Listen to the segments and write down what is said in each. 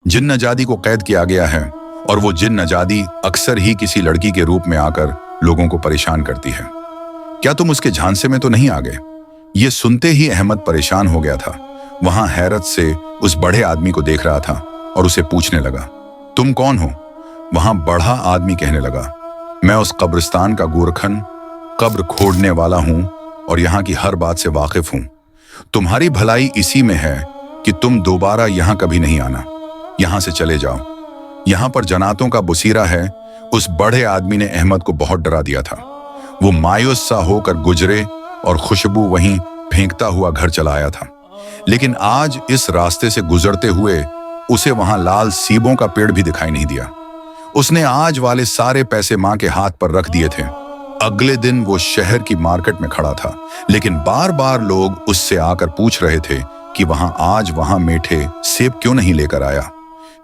जिन नजादी को कैद किया गया है और वो जिन नजादी अक्सर ही किसी लड़की के रूप में आकर लोगों को परेशान करती है। क्या तुम उसके झांसे में तो नहीं आ गए? ये सुनते ही अहमद परेशान हो गया था। वहां हैरत से उस बड़े आदमी को देख रहा था और उसे पूछने लगा, तुम कौन हो? वहां बड़ा आदमी कहने लगा, मैं उस कब्रिस्तान का गोरखन, कब्र खोदने वाला हूं और यहाँ की हर बात से वाकिफ हूं। तुम्हारी भलाई इसी में है कि तुम दोबारा यहाँ कभी नहीं आना। यहाँ से चले जाओ। यहाँ पर जनातों का बुसीरा है। उस बड़े आदमी ने अहमद को बहुत डरा दिया था। वो मायूस सा होकर गुजरे और खुशबू वहीं फेंकता हुआ घर चला आया था। लेकिन आज इस रास्ते से गुजरते हुए उसे वहां लाल सीबों का पेड़ भी दिखाई नहीं दिया। उसने आज वाले सारे पैसे मां के हाथ पर रख दिए थे। अगले दिन वो शहर की मार्केट में खड़ा था, लेकिन बार बार लोग उससे आकर पूछ रहे थे कि वहां मीठे सेब क्यों नहीं लेकर आया,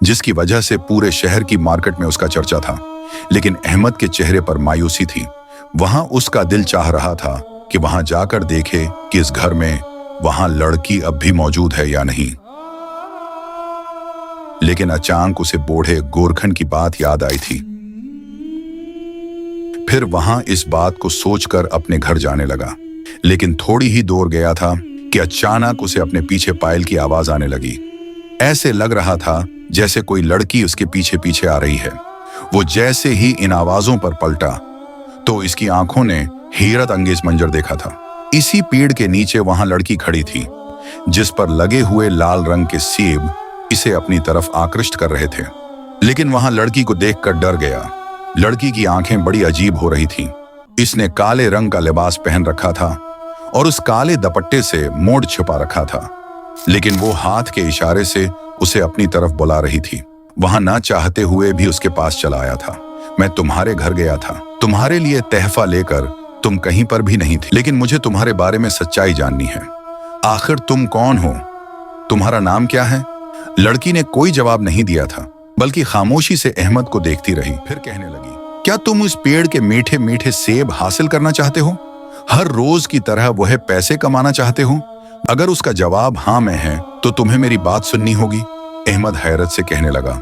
जिसकी वजह से पूरे शहर की मार्केट में उसका चर्चा था। लेकिन अहमद के चेहरे पर मायूसी थी। वहां उसका दिल चाह रहा था कि वहां जाकर देखे कि इस घर में वहां लड़की अब भी मौजूद है या नहीं। लेकिन अचानक उसे बूढ़े गोरखन की बात याद आई थी। फिर वहां इस बात को सोचकर अपने घर जाने लगा। लेकिन थोड़ी ही दूर गया था कि अचानक उसे अपने पीछे पायल की आवाज आने लगी। ऐसे लग रहा था जैसे कोई लड़की उसके पीछे पीछे आ रही है। वो जैसे ही इन आवाजों पर पलटा तो इसकी आंखों ने हैरत अंगेज मंजर देखा था। इसी पेड़ के नीचे वहां लड़की खड़ी थी, जिस पर लगे हुए लाल रंग के सेब इसे अपनी तरफ आकृष्ट कर रहे थे। लेकिन वहां लड़की को देखकर डर गया। लड़की की आंखें बड़ी अजीब हो रही थीं। इसने काले रंग का लिबास पहन रखा था और उस काले दुपट्टे से मोड़ छुपा रखा था। लेकिन वो हाथ के इशारे से उसे अपनी तरफ बुला रही थी। वहां ना चाहते हुए भी उसके पास चला आया था। मैं तुम्हारे घर गया था, तुम्हारे लिए तहफा लेकर। तुम कहीं पर भी नहीं थी, लेकिन मुझे तुम्हारे बारे में सच्चाई जाननी है। आखिर तुम कौन हो? तुम्हारा नाम क्या है? लड़की ने कोई जवाब नहीं दिया था, बल्कि खामोशी से अहमद को देखती रही। फिर कहने लगी, क्या तुम उस पेड़ के मीठे मीठे सेब हासिल करना चाहते हो? हर रोज की तरह वह पैसे कमाना चाहते हो? अगर उसका जवाब हाँ में है तो तुम्हें मेरी बात सुननी होगी। अहमद हैरत से कहने लगा,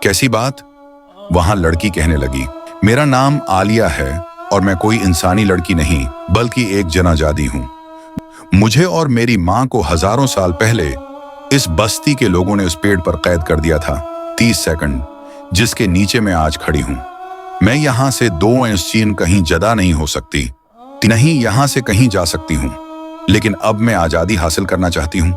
कैसी बात? वहां लड़की कहने लगी, मेरा नाम आलिया है और मैं कोई इंसानी लड़की नहीं बल्कि एक जनाजादी हूं। मुझे और मेरी मां को हजारों साल पहले इस बस्ती के लोगों ने उस पेड़ पर कैद कर दिया था। 30 सेकंड, जिसके नीचे मैं आज खड़ी हूं। मैं यहां से 2 इंच कहीं जदा नहीं हो सकती, नहीं यहां से कहीं जा सकती हूं। लेकिन अब मैं आजादी हासिल करना चाहती हूं।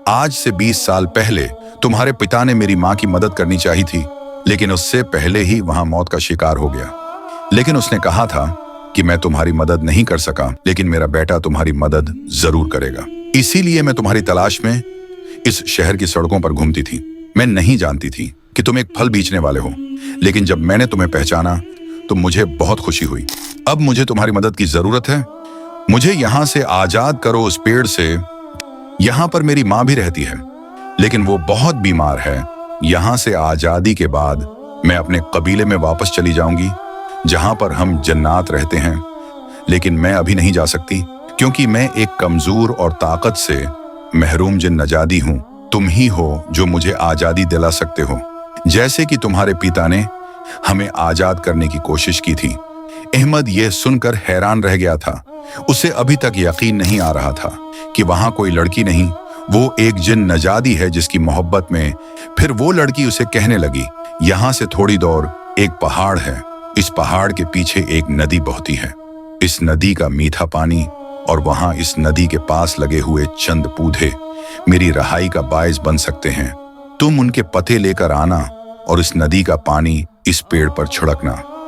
आज से 20 साल पहले तुम्हारे पिता ने मेरी मां की मदद करनी चाहिए थी, लेकिन उससे पहले ही वहां मौत का शिकार हो गया। लेकिन उसने कहा था कि मैं तुम्हारी मदद नहीं कर सका, लेकिन मेरा बेटा तुम्हारी मदद जरूर करेगा। इसीलिए मैं तुम्हारी तलाश में इस शहर की सड़कों पर घूमती थी। मैं नहीं जानती थी कि तुम एक फल बेचने वाले हो, लेकिन जब मैंने तुम्हें पहचाना तो मुझे बहुत खुशी हुई। अब मुझे तुम्हारी मदद की जरूरत है। मुझे यहाँ से आजाद करो उस पेड़ से। यहाँ पर मेरी माँ भी रहती है, लेकिन वो बहुत बीमार है। यहाँ से आजादी के बाद मैं अपने कबीले में वापस चली जाऊंगी, जहाँ पर हम जन्नात रहते हैं। लेकिन मैं अभी नहीं जा सकती, क्योंकि मैं एक कमजोर और ताकत से महरूम जिन नजादी हूँ। तुम ही हो जो मुझे आजादी दिला सकते हो, जैसे कि तुम्हारे पिता ने हमें आजाद करने की कोशिश की थी। अहमद यह सुनकर हैरान रह गया था। उसे अभी तक यकीन नहीं आ रहा था कि वहां कोई लड़की नहीं, वो एक जिन नजादी है जिसकी मोहब्बत में। फिर वो लड़की उसे कहने लगी, यहाँ से थोड़ी दूर एक पहाड़ है। इस पहाड़ के पीछे एक नदी बहती है। इस नदी का मीठा पानी और वहां इस नदी के पास लगे हुए चंद पौधे मेरी रहाई का बायस बन सकते हैं। तुम उनके पते लेकर आना और इस नदी का पानी इस पेड़ पर छिड़कना।